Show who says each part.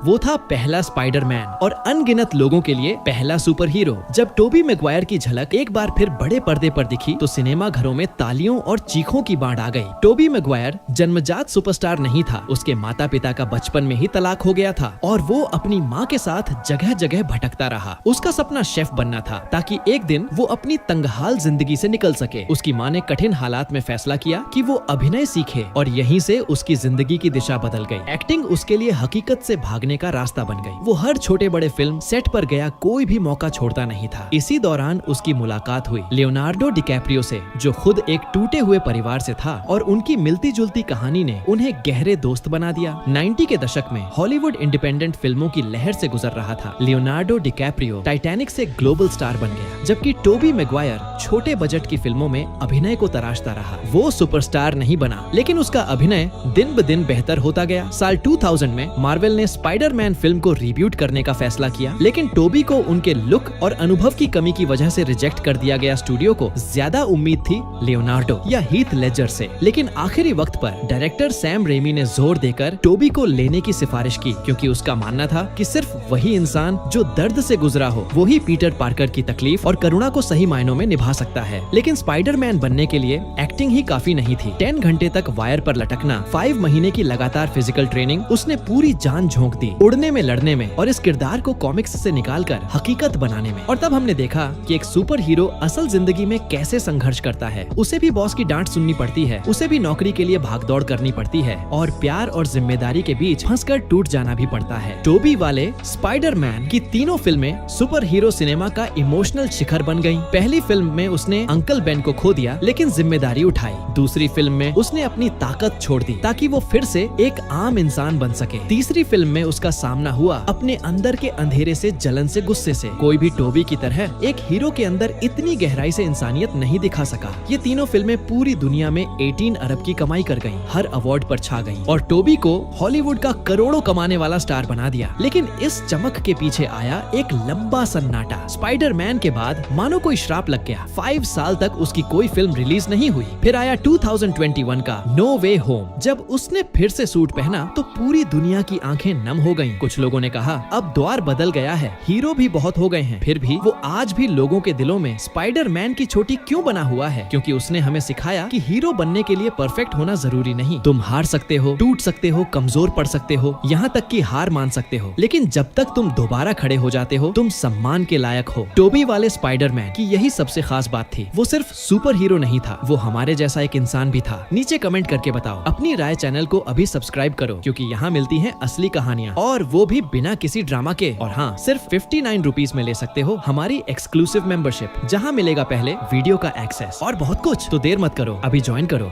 Speaker 1: वो था पहला स्पाइडरमैन और अनगिनत लोगों के लिए पहला सुपर हीरो। जब टोबी मैगवायर की झलक एक बार फिर बड़े पर्दे पर दिखी तो सिनेमा घरों में तालियों और चीखों की बाढ़ आ गई। टोबी मैगवायर जन्मजात सुपरस्टार नहीं था, उसके माता पिता का बचपन में ही तलाक हो गया था और वो अपनी माँ के साथ जगह जगह भटकता रहा। उसका सपना शेफ बनना था ताकि एक दिन वो अपनी तंगहाल जिंदगी से निकल सके। उसकी माँ ने कठिन हालात में फैसला किया कि वो अभिनय सीखे और यहीं से उसकी जिंदगी की दिशा बदल गई। एक्टिंग उसके लिए हकीकत से भागने का रास्ता बन गई। वो हर छोटे बड़े फिल्म सेट पर गया, कोई भी मौका छोड़ता नहीं था। इसी दौरान उसकी मुलाकात हुई लियोनार्डो डिकैप्रियो से, जो खुद एक टूटे हुए परिवार से था और उनकी मिलती जुलती कहानी ने उन्हें गहरे दोस्त बना दिया। 90 के दशक में हॉलीवुड इंडिपेंडेंट फिल्मों की लहर से गुजर रहा था। लियोनार्डो डिकैप्रियो टाइटैनिक से ग्लोबल स्टार बन गया, जबकि टोबी मैगवायर छोटे बजट की फिल्मों में अभिनय को तराशता रहा। वो सुपरस्टार नहीं बना, लेकिन उसका अभिनय दिन ब दिन बेहतर होता गया। साल 2000 में मार्वल ने स्पाइडरमैन फिल्म को रीबूट करने का फैसला किया, लेकिन टोबी को उनके लुक और अनुभव की कमी की वजह से रिजेक्ट कर दिया गया। स्टूडियो को ज्यादा उम्मीद थी लियोनार्डो या हीथ लेजर से, लेकिन आखिरी वक्त पर डायरेक्टर सैम रेमी ने जोर देकर टोबी को लेने की सिफारिश की, क्योंकि उसका मानना था कि सिर्फ वही इंसान जो दर्द से गुजरा हो वो ही पीटर पार्कर की तकलीफ और करुणा को सही मायनों में निभा सकता है। लेकिन स्पाइडरमैन बनने के लिए एक्टिंग ही काफी नहीं थी। 10 घंटे तक वायर पर लटकना, 5 महीने की लगातार फिजिकल ट्रेनिंग, उसने पूरी जान झोंक दी उड़ने में, लड़ने में और इस किरदार को कॉमिक्स से निकालकर हकीकत बनाने में। और तब हमने देखा कि एक सुपर हीरो असल जिंदगी में कैसे संघर्ष करता है। उसे भी बॉस की डांट सुननी पड़ती है, उसे भी नौकरी के लिए भागदौड़ करनी पड़ती है और प्यार और जिम्मेदारी के बीच फंसकर टूट जाना भी पड़ता है। टोबी वाले स्पाइडरमैन की तीनों फिल्में सुपर हीरो सिनेमा का इमोशनल शिखर बन गयी। पहली फिल्म में उसने अंकल बेन को खो दिया, लेकिन जिम्मेदारी उठाई। दूसरी फिल्म में उसने अपनी ताकत छोड़ दी ताकि वो फिर से एक आम इंसान बन सके। तीसरी फिल्म में उसका सामना हुआ अपने अंदर के अंधेरे से, जलन से, गुस्से से। कोई भी टोबी की तरह एक हीरो के अंदर इतनी गहराई से इंसानियत नहीं दिखा सका। ये तीनों फिल्में पूरी दुनिया में 18 अरब की कमाई कर गईं, हर अवार्ड पर छा गईं और टोबी को हॉलीवुड का करोड़ों कमाने वाला स्टार बना दिया। लेकिन इस चमक के पीछे आया एक लंबा सन्नाटा। स्पाइडरमैन के बाद मानो कोई श्राप लग गया। 5 साल तक उसकी कोई फिल्म रिलीज नहीं हुई। फिर आया 2021 का नो वे होम। जब उसने फिर से सूट पहना तो पूरी दुनिया की आंखें नम हो गईं। कुछ लोगों ने कहा अब द्वार बदल गया है, हीरो भी बहुत हो गए हैं। फिर भी वो आज भी लोगों के दिलों में स्पाइडरमैन की चोटी क्यों बना हुआ है? क्योंकि उसने हमें सिखाया कि हीरो बनने के लिए परफेक्ट होना जरूरी नहीं। तुम हार सकते हो, टूट सकते हो, कमजोर पड़ सकते हो, यहाँ तक कि हार मान सकते हो, लेकिन जब तक तुम दोबारा खड़े हो जाते हो तुम सम्मान के लायक हो। टोबी वाले स्पाइडरमैन की यही सबसे खास बात थी। वो सिर्फ सुपर हीरो नहीं था, वो हमारे जैसा एक इंसान भी था। नीचे कमेंट करके बताओ अपनी राय। चैनल को अभी सब्सक्राइब करो, क्योंकि यहाँ मिलती हैं असली कहानियाँ, और वो भी बिना किसी ड्रामा के। और हाँ, सिर्फ 59 रुपीज में ले सकते हो हमारी एक्सक्लूसिव मेंबरशिप, जहाँ मिलेगा पहले वीडियो का एक्सेस और बहुत कुछ। तो देर मत करो, अभी ज्वाइन करो।